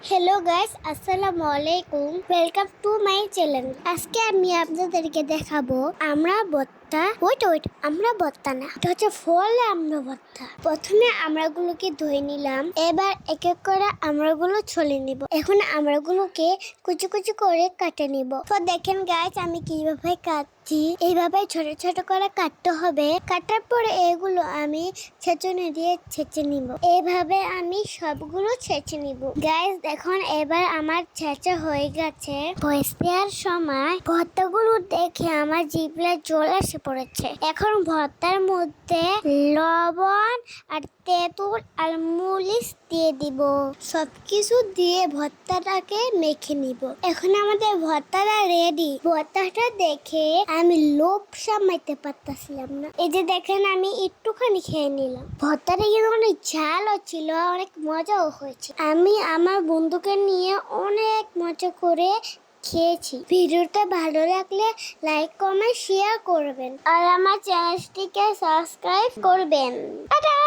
Hello guys, আসসালামু আলাইকুম। Welcome to my channel. আজকে আমি আপনাদেরকে দেখাবো আমরা ভর্তা। আমরা ভর্তা না, এটা হচ্ছে ফলে আমরা ভর্তা। প্রথমে আমড়াগুলোকে ধুয়ে নিলাম, এবার এক এক করে আমড়াগুলো ছলে নিব। এখন আমড়াগুলোকে কুচি কুচি করে কাটে নিব। তো দেখেন গাইস, আমি কিভাবে কাটছি। এইভাবে ছোট ছোট করে কাটতে হবে। কাটার পরে এগুলো আমি ছেঁচুনি দিয়ে ছেঁচে নিব। এইভাবে আমি সবগুলো ছেঁচে নিব। গাইস দেখুন, এবার আমার ছেঁচা হয়ে গেছে। ভয়েস দেওয়ার সময় ভর্তাগুলো দেখে আমার জিভে জল এসে পড়েছে। এখন ভর্তার মধ্যে লবণ আর তেঁতুল আর মরিচ দিয়ে দিব। সবকিছু দিয়ে ভর্তাটাকে মেখে নিব। এখন আমাদের ভর্তাটা রেডি। ভর্তাটা দেখে আমি লোভ সামলাতে পারতেছিলাম না। এই যে দেখেন, আমি একটুখানি খেয়ে নিলাম। ভর্তাটা কিন্তু অনেক ঝালও ছিল, অনেক মজাও হয়েছে। আমি আমার বন্ধুকে নিয়ে অনেক মজা করে খেয়েছি। ভিডিওটা ভালো লাগলে লাইক কমেন্ট শেয়ার করবেন আর আমার চ্যানেলটিকে সাবস্ক্রাইব করবেন। টাটা।